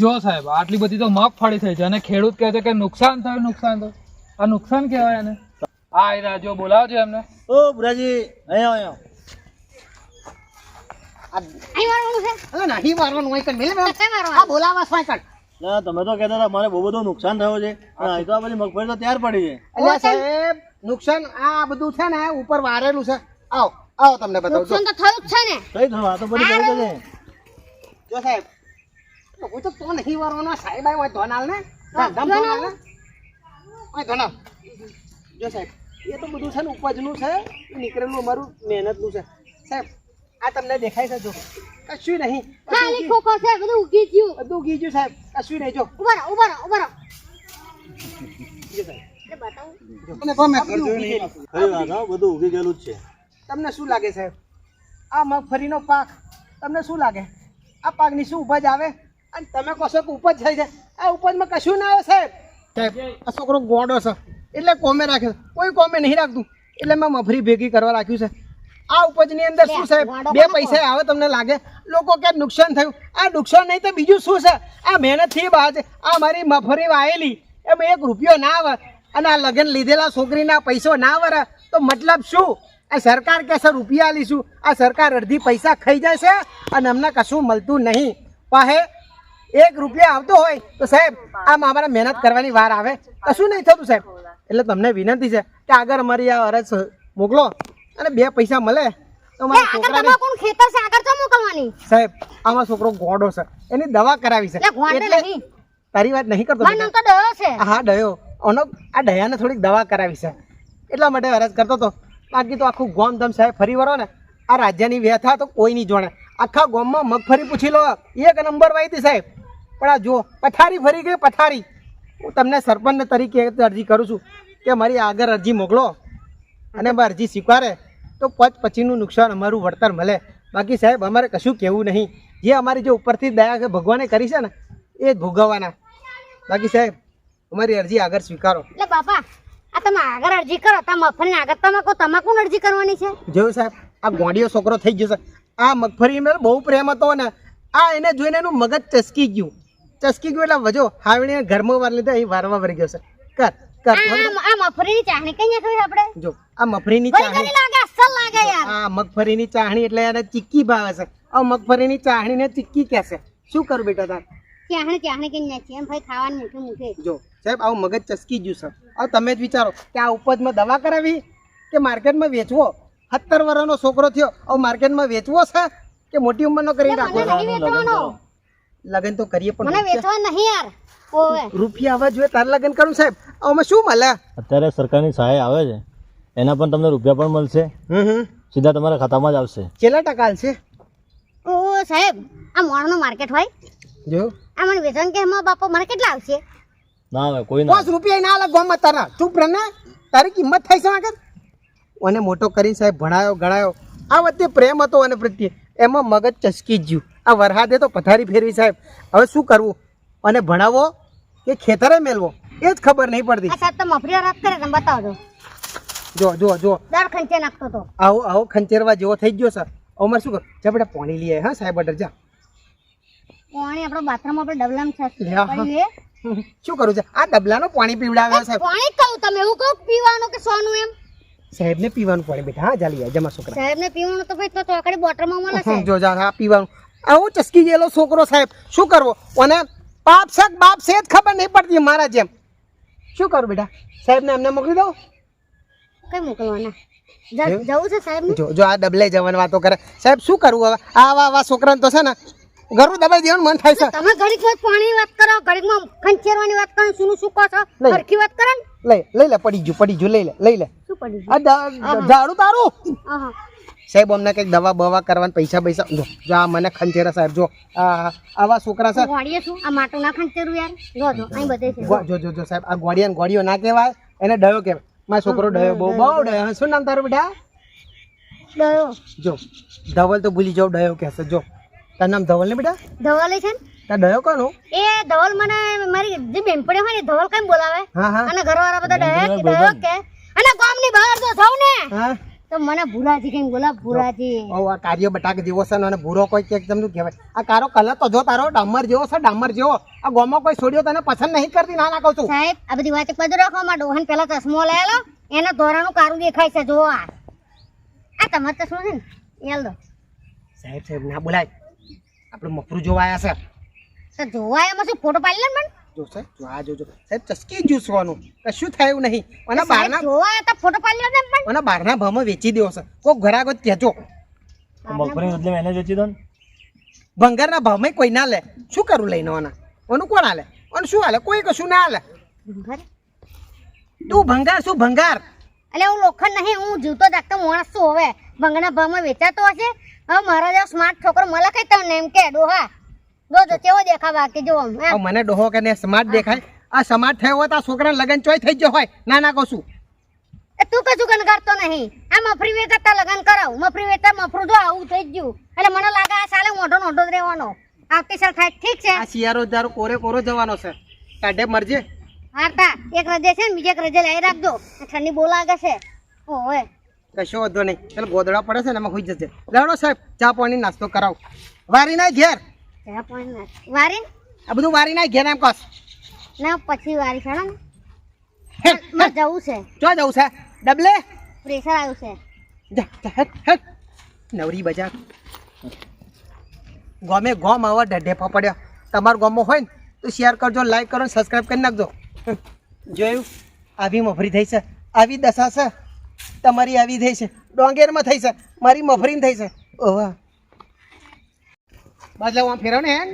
જો સાહેબ આટલી બધી તો મગફળી થઈ છે અને ખેડૂત કહે છે કે નુકસાન થયું આ નુકસાન કહેવાય એને. હા એ રાજો બોલાવજો એમને. ઓ બુરાજી અહીંયા નહીં મારવાનું હોય કણ મેલે આ બોલાવા સ્વાય કણ. ના તમે તો કહેતા હતા મારે બહુ બધું નુકસાન થયું છે પણ અહીં તો આ બધી મગફળી તો તૈયાર પડી છે. એટલે સાહેબ નુકસાન આ બધું છે ને ઉપર વારેલું છે. આવો આવો તમને બતાવું છું. નુકસાન તો થયું જ છે ને. કઈ થયું આ તો બધી બરાબર છે. જો સાહેબ હું તો નહીં વારવાનો સાહેબ આવ્યો હોય ધોનાલ ને ધોનાલ ને ઓય ધોનાલ. જો સાહેબ એ તો બધું છે ને ઉપજનું છે એ નીકળેલું અમારું મહેનતનું છે સાહેબ. આ તમને દેખાય છે જો કશું નહીં ખાલી ખોખો છે બધું ઉગી ગયું. બધું ઉગી ગયું સાહેબ કશું નહીં જો ઉભા રહો જો સાહેબ. એ બતાવું. તમને ગમે કરજો નહીં. ખરી વાત હા બધું ઉગી ગયેલું જ છે. તમને શું લાગે સાહેબ આ મગફળીનો પાક તમને શું લાગે આ પાકની શું ઉપજ આવે અને તમે કહો છો કે ઉપજ થઈ જાય આ ઉપજમાં કશું ના આવે સાહેબ. સાહેબ આ છોકરો ગોડો છે એટલે કોમે રાખે છે કોઈ કોમે નહીં રાખતું એટલે મેં મફરી ભેગી કરવા રાખ્યું છે. આ ઉપજની અંદર શું સાહેબ બે પૈસા આવે તમને લાગે લોકો કે નુકસાન થયું આ નુકસાન નહીં તો બીજું શું છે આ મહેનતથી બહાર છે આ મારી મફરી વાયેલી એમાં 1 રૂપિયો ના આવે અને આ લગન લીધેલા છોકરીના પૈસો ના વરે તો મતલબ શું આ સરકાર કહેશે રૂપિયા આલીશું આ સરકાર અડધી પૈસા ખાઈ જાય છે અને અમને કશું મળતું નહીં. પાસે 1 રૂપિયા આવતો હોય તો સાહેબ આમ અમારે મહેનત કરવાની વાર આવે કશું નહીં થતું સાહેબ. એટલે તમને વિનંતી છે કે આગળ અમારી આ અરજ મોકલો અને 2 પૈસા મળે તો મારા છોકરાને કોણ ખેતર છે આગળ તો મોકલવાની. સાહેબ આમાં છોકરો ગોડો છે એની દવા કરાવી છે એટલે તારી વાત નહીં કરતો. મારું નામ તો ડયો છે. હા ડયો ઓનો આ ડયાને થોડીક દવા કરાવી છે એટલા માટે અરજ કરતો હતો. બાકી તો આખું ગામ તમે સાહેબ ફરી વળો ને આ રાજ્યની વ્યથા તો કોઈ નહીં જોણે. આખા ગામમાં મગફળી પૂછી લો 1 નંબર વાઈ હતી સાહેબ. પણ આ જો પથારી ફરી ગઈ પથારી. હું તમને સરપંચ તરીકે અરજી કરું છું કે મારી આગળ અરજી મોકલો અને અરજી સ્વીકારે તો પછીનું નુકસાન અમારું વળતર મળે. બાકી સાહેબ અમારે કશું કહેવું નહીં. જે અમારી જે ઉપરથી દયા કે ભગવાને કરી છે ને એ જ ભોગવવાના. બાકી સાહેબ અમારી અરજી આગળ સ્વીકારો. એટલે બાપા આ તમે આગળ અરજી કરો તમે મફળી આગળ તમાકુ અરજી કરવાની છે. જોયું સાહેબ આ ગોંડિયો છોકરો થઈ ગયો છે. આ મગફળીમાં બહુ પ્રેમ હતો ને આ એને જોઈને એનું મગજ ચસકી ગયું એટલે વજો હાવણીને ઘરમાં વાર લીધા અહીં વારવા વળી ગયો છે. કર આ મફળીની ચાહણી કઈ નાખવી આપણે. જો આ મગફળીની ચાહણી લાગે અસલ લાગે યાર. આ મગફળીની ચાહણી એટલે એને ચીક્કી ભાવે છે. આ મગફળીની ચાહણીને ચીક્કી કહેશે. શું કરું બેટા તાર ચાહણી કઈ નાખી એમ ભાઈ ખાવાનું મૂઠે જો સાહેબ આવું મગજ ચસકી ગયું છે. હવે તમે જ વિચારો કે આ ઉપજમાં દવા કરાવી કે માર્કેટમાં વેચવો. 17 વર્ષનો છોકરો થયો હવે માર્કેટમાં વેચવો છે કે મોટી ઉંમરનો કરી રાખવો. લગન તો કરીએ પણ મને વેચવા નહીં યાર. ઓવે રૂપિયા આવવા જોઈએ તાર લગન કરું સાહેબ. આમાં શું મળે અત્યારે સરકારની સહાય આવે છે એના પણ તમને રૂપિયા પણ મળશે સીધા તમારા ખાતામાં જ આવશે. કેટલા ટકા છે ઓ સાહેબ આ મોણનું માર્કેટ હોય જો આ મને વેચન કે એમાં બાપા મને કેટલા આવશે. ના આવે કોઈ ના 5 રૂપિયા ના અલગ ગોમાં તારા ચૂપ રહે ને તારી કિંમત થાય છે આગળ. અને મોટો કરીને સાહેબ ભણાયો ગણાયો આ વચ્ચે પ્રેમ હતો અને પ્રત્યે એમાં મગજ ચસકી જ ગયું. આ વરસાદે તો પથારી ફેરવી સાહેબ. હવે શું કરવું અને ભણાવો કે ખેતરે મેલવો એ જ ખબર નહીં પડતી. આ સાહેબ તો મફરી રાત કરે તમે બતાવજો. જો જો જો દર ખંચે નાખતો તો આવો ખંચેરવા જેવો થઈ ગયો સર. હવે મારે શું કર જા બેટા પાણી લઈએ. હા સાહેબ અડર જા પાણી આપણો બાથરૂમ આપણે ડબલામાં છે શું કરું છે આ ડબલાનું પાણી પીવડાવે સાહેબ. પાણી કહું તમે એવું કહું પીવાનું કે સોનું એમ. સાહેબને પીવાનું પાણી બેટા. હા ચાલી જાય જમા છોકરા સાહેબને પીવાનું તો ભાઈ તો ચોકડી બોટલમાં મળે છે. જો જા હા પીવાનું. આવો ચસકી ગયેલો છોકરો સાહેબ શું કરવો અને બાપ છે જ ખબર નહીં પડતી મારા જેમ. શું કરું બેટા સાહેબને એમને મોકલી દઉં. કઈ મોકલવાના જવું છે સાહેબ. જો જો આ ડબલે જવાની વાતો કરે સાહેબ શું કરવું હવે આવા છોકરાને તો છે ને ઘરું દબાઈ દેવાનું મન થાય છે. તમે ઘડીક પાણી વાત કરો ઘડીકમાં ખંચેરવાની વાત કરો શું શું કહો છો સરખી વાત કરો ને. લઈ લે પડી ગયું લઈ લે શું પડી આ ઝાડું તારું. આહા સાહેબ અમને કંઈક દવા બવા કરવાના પૈસા જો જા મને ખંચેરા સાહેબ જો આવા છોકરા છે. ગોળીએ શું આ માટું ના ખંચેરું યાર. જો અહીં બધે છે જો સાહેબ આ ગોળીઓ ના કહેવાય એને ડયો કહેવાય. મારો છોકરો ડયો બહુ ડયો. શું નામ તારું બેટા. ડયો જો ધવલ તો ભૂલી જાવ ડયો કહેશે. જો તારું નામ ધવલ ને બેટા. ધવલ છે ને તાર ડયો કોનું. એ ધવલ મને મારી જે બેનપણી હોય ને ધવલ કેમ બોલાવે હા અને ઘરવાળા બધા ડયો કે અને ગામની બહાર જો જાવ ને હા તો મને ભૂરાજી કઈ બોલા ભૂરાજી. ઓ આ કાર્ય બટાક જેવો છે ને અને ભૂરો કોઈ કે એકદમ નું કહેવાય. આ કારો કલર તો જો તારો ડામર જેવો છે, ડામર જેવો. આ ગોમાં કોઈ છોડ્યો તને પસંદ નહીં કરતી, ના કહું છું. સાહેબ આ બધી વાત બધું રાખો. માં ડોહન પેલા ચશ્મો લાયેલો એના ધોરાનું કારું દેખાય છે. જો આ તમારો ચશ્મો છે ને યાલ દો. સાહેબ સાહેબ ના બોલાય, આપણે મફરું જોવા આવ્યા છે. તો જોવા એમાં શું ફોટો પાડી લે ને મને. જો સાહેબ જો આ જોજો સાહેબ, ચસકી જૂસવાનું કશું થયું નહીં. અને બહારના જોવા તો ફોટો પાડી લે ને પણ. અને બહારના ભાવમાં વેચી દેવો છે. કોક ઘરાકો કહેજો મગફળી બદલે એને જ વેચી દો ને. ભંગારના ભાવમાં કોઈ ના લે. શું કરું લઈને આના? ઓનું કોણ હાલે? અને શું હાલે? કોઈ કશું ના હાલે. તું ભંગાર શું ભંગાર? એટલે હું લોખંડ નહીં, હું જીવતો જાગતો માણસ છું. હવે ભંગના ભાવમાં વેચાતો હશે. હવે મારા જેવો સ્માર્ટ છોકરો મળે કઈ તમને એમ કે ડોહા જો કેવો દેખાવ બાકી જો આમ. આ મને ડોહો કે ને સ્માર્ટ દેખાય. આ સ્માર્ટ થયો હોય તો આ છોકરાને લગન ચોય થઈ ગયો હોય. ના ના કહું છું. તું કશું ગણગારતો નહીં. આ મફરી વેચતા લગન કરાવ. મફરી વેચતા મફરું જો આવું થઈ જ ગયું. એટલે મને લાગે આ સાલે મોઢો નોઢો જ રહેવાનો. આવતી સાલ થાય ઠીક છે. આ શિયાળો જારો કોરે કોરો જવાનો છે. કાઢે મરજે. હારતા એક રજે છે ને બીજે એક રજે લઈ રાખજો. ઠંડી બહુ લાગે છે. ઓય કશો વાંધો નહીં. ચાલ ગોદડા પડે છે ને એમાં હોઈ જશે. લેવડો સાહેબ ચા પાણી નાસ્તો કરાવ. વારી ના ઘેર ચા પાણી નાખ. વારી આ બધું વારી ના ઘેર એમ કસ. ના પછી વારી છોડો ને. મારે જવું છે. ચો જવું છે? ડબલે પ્રેશર આવ્યું છે. જા જા હેટ હેટ. નવરી બજાર ગોમે ગોમ આવા ઢેફા પડ્યા. તમારા ગોમમાં હોય ને તો શેર કરજો, લાઈક કરો, સબસ્ક્રાઈબ કરી નાખજો. જોયું? આવી મફરી થઈ છે, આવી દશા છે તમારી. આવી થઈ છે ડોંગેરમાં થઈ છે, મારી મફરીને થઈ છે. ઓહ બાજલા આમ ફેરવ ને હેન.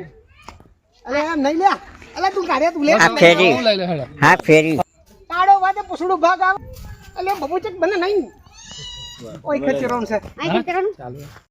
અલે એમ નહીં લ્યા. અલે તું ગાડે તું લે. હું લઈ લે હેડો. તાળો વાદે પૂછડું ભાગ આવે. અલે બબુચક બને નહીં. ઓય ખચેરોન છે. આ ખેતરનું ચાલુ